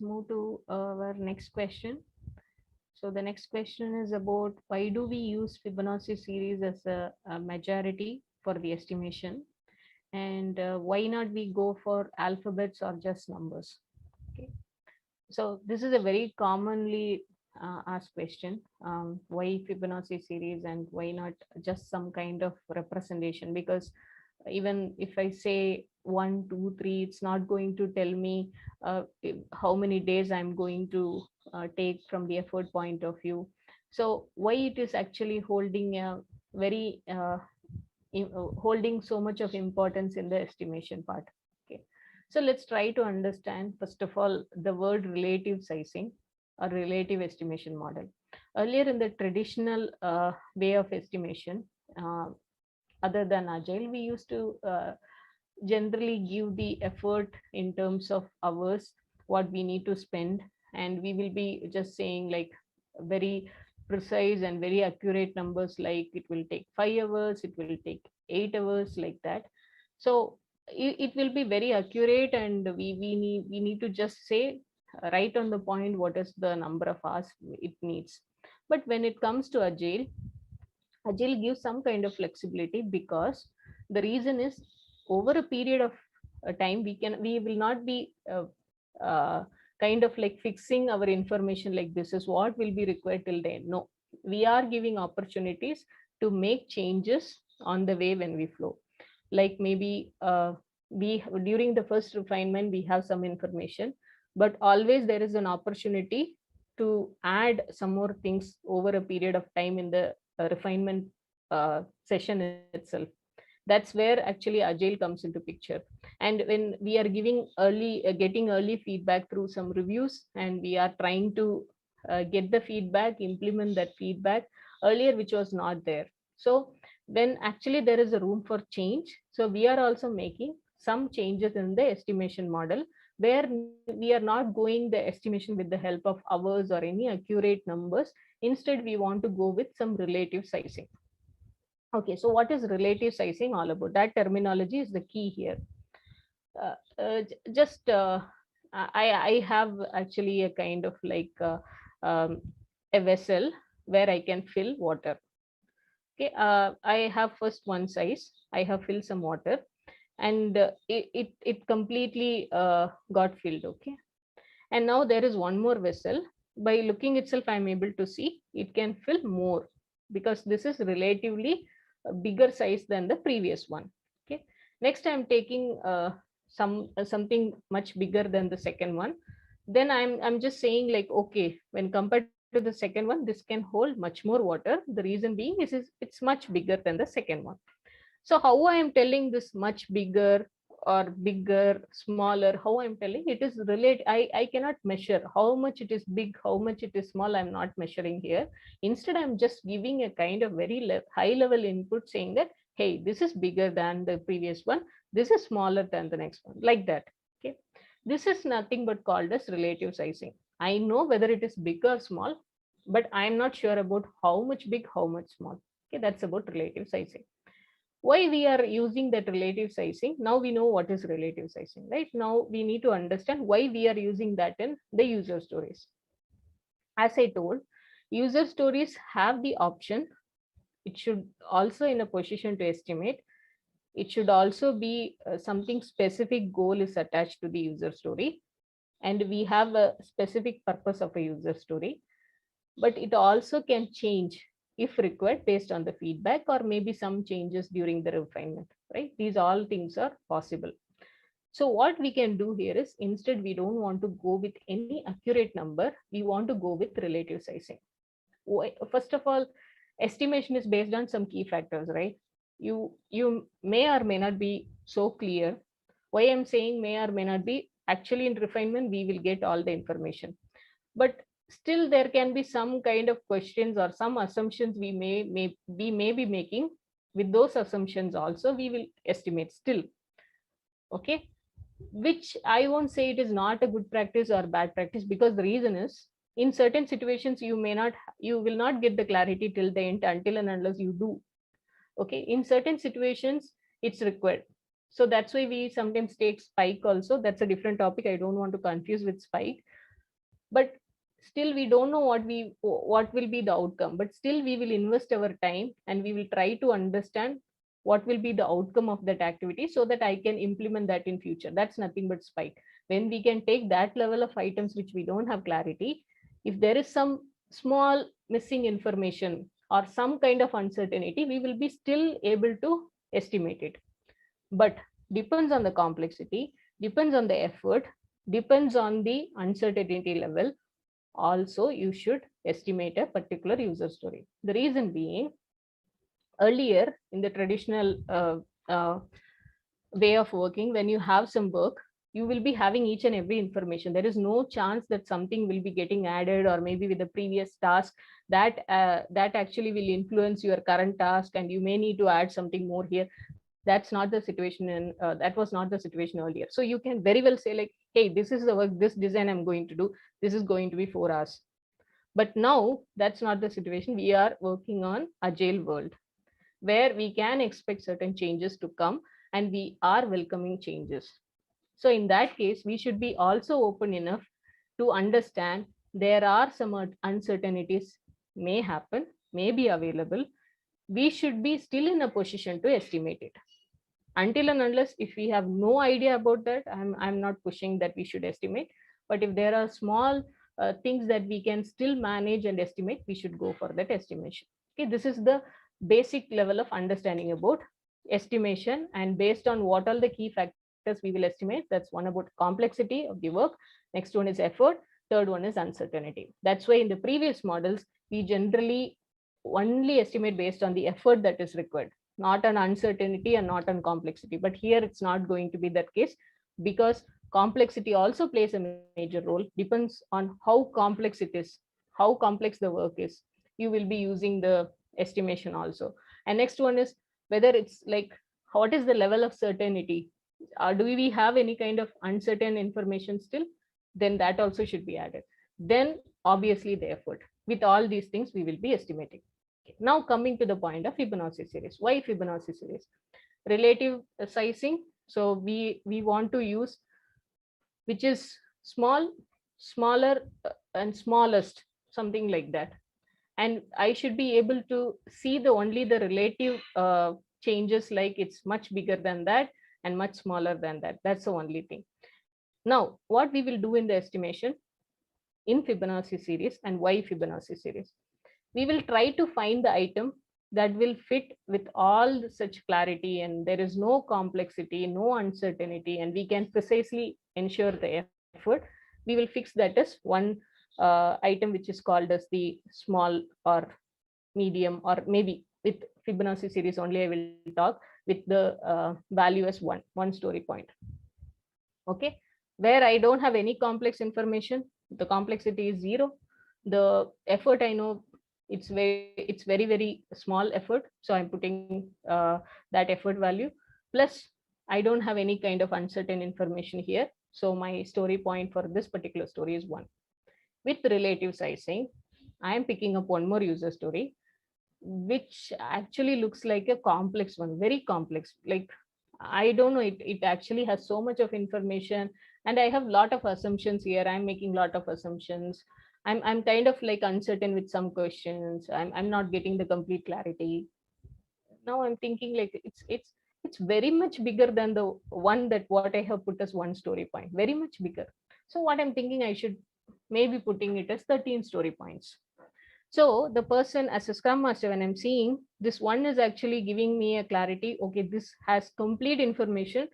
move to our next question. So the next question is about why do we use Fibonacci series as a majority for the estimation, and why not we go for alphabets or just numbers? Okay. So this is a very commonly asked question. Why Fibonacci series and why not just some kind of representation? Because even if I say 1 2 3, it's not going to tell me how many days I'm going to take from the effort point of view. So why it is actually holding a very holding so much of importance in the estimation part? Okay, so let's try to understand first of all the word relative sizing or relative estimation model. Earlier in the traditional way of estimation, uh, other than agile, we used to generally give the effort in terms of hours what we need to spend, and we will be just saying like very precise and very accurate numbers, like it will take 5 hours, it will take 8 hours, like that. So it will be very accurate, and we need to just say right on the point what is the number of hours it needs. But when it comes to agile gives some kind of flexibility, because the reason is over a period of time we will not be uh, kind of like fixing our information like this is what will be required till then. No, we are giving opportunities to make changes on the way when we flow. Like maybe we during the first refinement we have some information, but always there is an opportunity to add some more things over a period of time in the refinement session itself. That's where actually agile comes into picture. And when we are giving early getting early feedback through some reviews, and we are trying to get the feedback, implement that feedback earlier which was not there. So when actually there is a room for change, so we are also making some changes in the estimation model, where we are not going the estimation with the help of hours or any accurate numbers. Instead we want to go with some relative sizing. Okay, so what is relative sizing all about? That terminology is the key here. Just I have actually a kind of like um, a vessel where I can fill water. Okay, I have first one size. I have filled some water, and it completely got filled. Okay, and now there is one more vessel. By looking itself, I'm able to see it can fill more, because this is relatively a bigger size than the previous one. Okay, next I'm taking something much bigger than the second one. Then I'm just saying like, okay, when compared to the second one, this can hold much more water. The reason being is it's much bigger than the second one. So how I am telling this much bigger or bigger, smaller, how I'm telling it is relate. I cannot measure how much it is big, how much it is small. I'm not measuring here. Instead, I'm just giving a kind of very high level input saying that, hey, this is bigger than the previous one. This is smaller than the next one, like that. Okay. This is nothing but called as relative sizing. I know whether it is big or small, but I'm not sure about how much big, how much small. Okay, that's about relative sizing. Why we are using that relative sizing? Now we know what is relative sizing, right? Now we need to understand why we are using that in the user stories. As I told, user stories have the option. It should also in a position to estimate. It should also be something specific goal is attached to the user story, and we have a specific purpose of a user story. But it also can change if required based on the feedback, or maybe some changes during the refinement, right? These all things are possible. So what we can do here is, instead we don't want to go with any accurate number, we want to go with relative sizing. First of all, estimation is based on some key factors, right? You may or may not be so clear. Why I'm saying may or may not be, actually in refinement we will get all the information, but still there can be some kind of questions or some assumptions we may be making. With those assumptions also we will estimate still. Okay, which I won't say it is not a good practice or bad practice, because the reason is, in certain situations you will not get the clarity till the end until and unless you do. Okay, in certain situations it's required. So that's why we sometimes take spike also. That's a different topic, I don't want to confuse with spike. but still we don't know what will be the outcome, but still we will invest our time and we will try to understand what will be the outcome of that activity so that I can implement that in future. That's nothing but spike. When we can take that level of items which we don't have clarity, if there is some small missing information or some kind of uncertainty, we will be still able to estimate it. But depends on the complexity, depends on the effort, depends on the uncertainty level. Also, you should estimate a particular user story. The reason being, earlier in the traditional way of working, when you have some work, you will be having each and every information. There is no chance that something will be getting added, or maybe with the previous task that actually will influence your current task, and you may need to add something more here. That's not the situation in that was not the situation earlier. So you can very well say like, hey, this is the work, this design I'm going to do, this is going to be 4 hours. But now that's not the situation. We are working on agile world where we can expect certain changes to come, and we are welcoming changes. So in that case, we should be also open enough to understand there are some uncertainties may happen, may be available. We should be still in a position to estimate it. Until and unless if we have no idea about that, I'm not pushing that we should estimate. But if there are small things that we can still manage and estimate, we should go for that estimation. Okay, this is the basic level of understanding about estimation. And based on what all the key factors we will estimate, that's one about complexity of the work, next one is effort, third one is uncertainty. That's why in the previous models we generally only estimate based on the effort that is required, not on uncertainty and not on complexity. But here it's not going to be that case, because complexity also plays a major role. Depends on how complex it is, how complex the work is, you will be using the estimation also. And next one is whether it's like, what is the level of certainty, do we have any kind of uncertain information still, then that also should be added. Then obviously the effort. With all these things we will be estimating. Now coming to the point of Fibonacci series. Why Fibonacci series? Relative sizing. So we want to use which is small, smaller, and smallest, something like that. And I should be able to see the only the relative changes, like it's much bigger than that and much smaller than that. That's the only thing. Now, what we will do in the estimation in Fibonacci series, and why Fibonacci series? We will try to find the item that will fit with all such clarity, and there is no complexity, no uncertainty, and we can precisely ensure the effort. We will fix that as one item which is called as the small or medium, or maybe with Fibonacci series only I will talk with the value as one story point. Okay, where I don't have any complex information, the complexity is 0. The effort, I know it's very very small effort, so I'm putting that effort value. Plus I don't have any kind of uncertain information here, so my story point for this particular story is 1. With relative sizing, I am picking up one more user story which actually looks like a complex one, very complex. Like, I don't know, it actually has so much of information, and I have a lot of assumptions here. I'm making a lot of assumptions. I'm kind of like uncertain with some questions. I'm not getting the complete clarity. Now I'm thinking like it's very much bigger than the one that what I have put as one story point, very much bigger. So what I'm thinking, I should maybe putting it as 13 story points. So the person as a scrum master, when I'm seeing this one is actually giving me a clarity. Okay, this has complete information,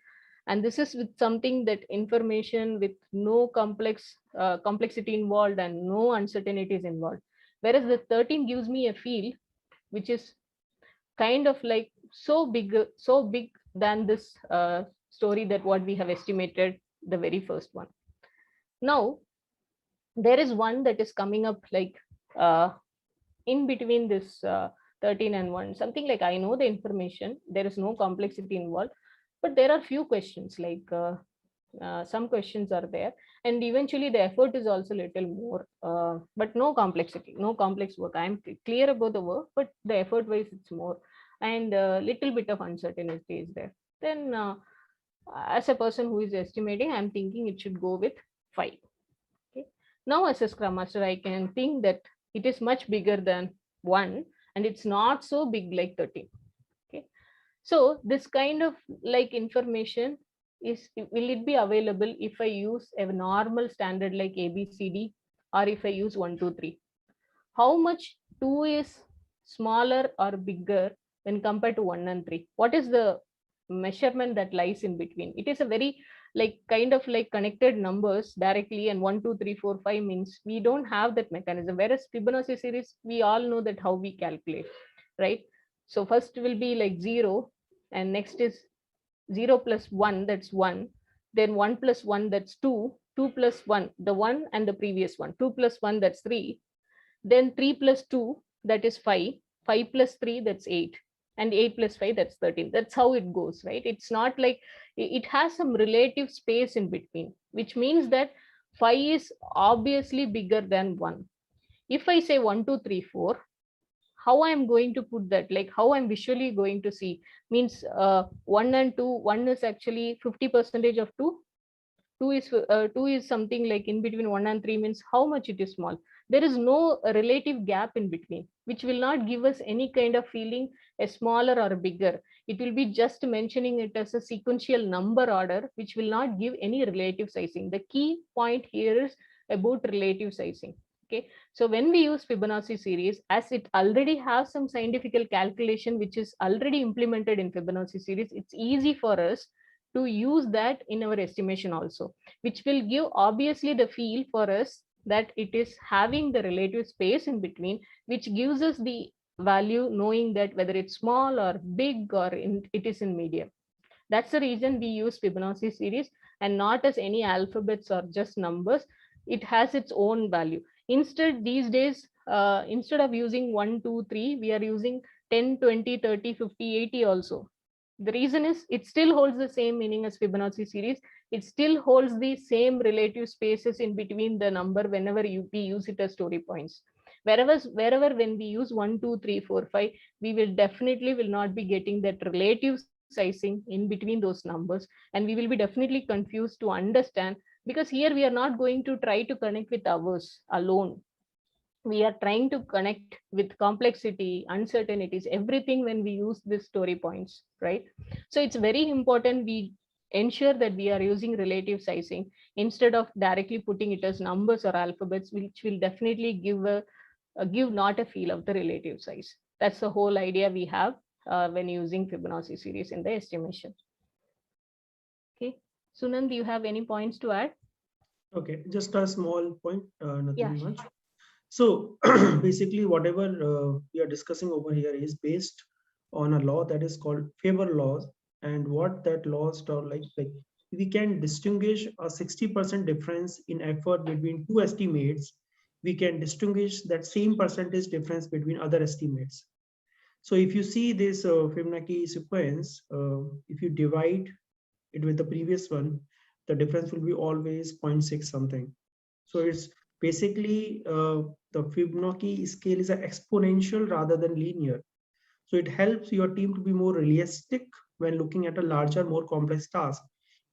and this is with something that information with no complexity involved and no uncertainties involved. Whereas the 13 gives me a feel which is kind of like so big than this story that what we have estimated, the very first one. Now there is one that is coming up like uh, in between this 13 and 1, something like I know the information, there is no complexity involved, but there are few questions, like some questions are there, and eventually the effort is also little more, but no complexity, no complex work. I'm clear about the work, but the effort wise it's more, and little bit of uncertainty is there. Then as a person who is estimating, I'm thinking it should go with 5. Okay, Now as a Scrum Master, I can think that it is much bigger than 1 and it's not so big like 13. Okay. So this kind of like information will it be available if I use a normal standard like ABCD, or if I use 1, 2, 3? How much 2 is smaller or bigger when compared to 1 and 3? What is the measurement that lies in between? It is a very like kind of like connected numbers directly, and 1, 2, 3, 4, 5 means we don't have that mechanism. Whereas Fibonacci series, we all know that how we calculate, right? So first will be like 0, and next is 0 plus 1, that's 1. Then 1 plus 1, that's 2. 2 plus 1, the 1 and the previous one. 2 plus 1, that's 3. Then 3 plus 2, that is 5. 5 plus 3, that's 8. And 8 plus 5, that's 13. That's how it goes, right? It's not like it has some relative space in between, which means that 5 is obviously bigger than 1. If I say 1, 2, 3, 4, how I'm going to put that, like how I'm visually going to see, means 1 and 2, 1 is actually 50% of 2, 2 is something like in between 1 and 3, means how much it is small. There is no relative gap in between, which will not give us any kind of feeling a smaller or a bigger. It will be just mentioning it as a sequential number order, which will not give any relative sizing. The key point here is about relative sizing. Okay, so when we use Fibonacci series, as it already has some scientific calculation which is already implemented in Fibonacci series, it's easy for us to use that in our estimation also, which will give obviously the feel for us that it is having the relative space in between, which gives us the value knowing that whether it's small or big or it is in medium. That's the reason we use Fibonacci series, and not as any alphabets or just numbers. It has its own value. Instead, these days, instead of using 1, 2, 3, we are using 10, 20, 30, 50, 80 also. The reason is it still holds the same meaning as Fibonacci series. It still holds the same relative spaces in between the number whenever we use it as story points. Wherever when we use 1, 2, 3, 4, 5, we will definitely will not be getting that relative sizing in between those numbers, and we will be definitely confused to understand, because here we are not going to try to connect with ours alone. We are trying to connect with complexity, uncertainties, everything when we use these story points, right? So it's very important we ensure that we are using relative sizing instead of directly putting it as numbers or alphabets, which will definitely give not a feel of the relative size. That's the whole idea we have when using Fibonacci series in the estimation. Okay, Sunand, do you have any points to add? Okay, just a small point, Yeah. nothing much. So basically, whatever we are discussing over here is based on a law that is called favor laws. And what that laws are like we can distinguish a 60% difference in effort between two estimates. We can distinguish that same percentage difference between other estimates. So if you see this Fibonacci sequence, if you divide it with the previous one, the difference will be always 0.6 something. So it's basically the Fibonacci scale is an exponential rather than linear. So it helps your team to be more realistic when looking at a larger, more complex task.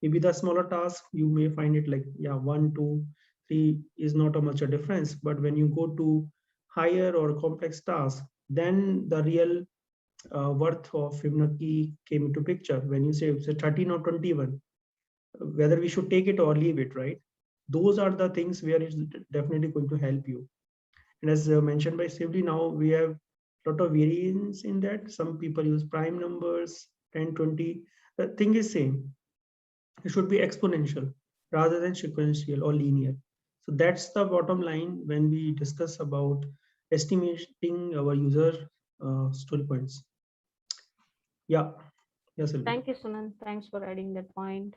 Maybe the smaller task, you may find it like, yeah, 1, 2, 3 is not a much a difference. But when you go to higher or complex tasks, then the real worth of Fibonacci came into picture. When you say it's a 13 or 21, whether we should take it or leave it, right? Those are the things where it's definitely going to help you. And as mentioned by Sivli, now we have a lot of variance in that. Some people use prime numbers, 10, 20. The thing is same. It should be exponential rather than sequential or linear. So that's the bottom line when we discuss about estimating our user story points. Yeah. Yes, Sylvie. Thank you, Sunand. Thanks for adding that point.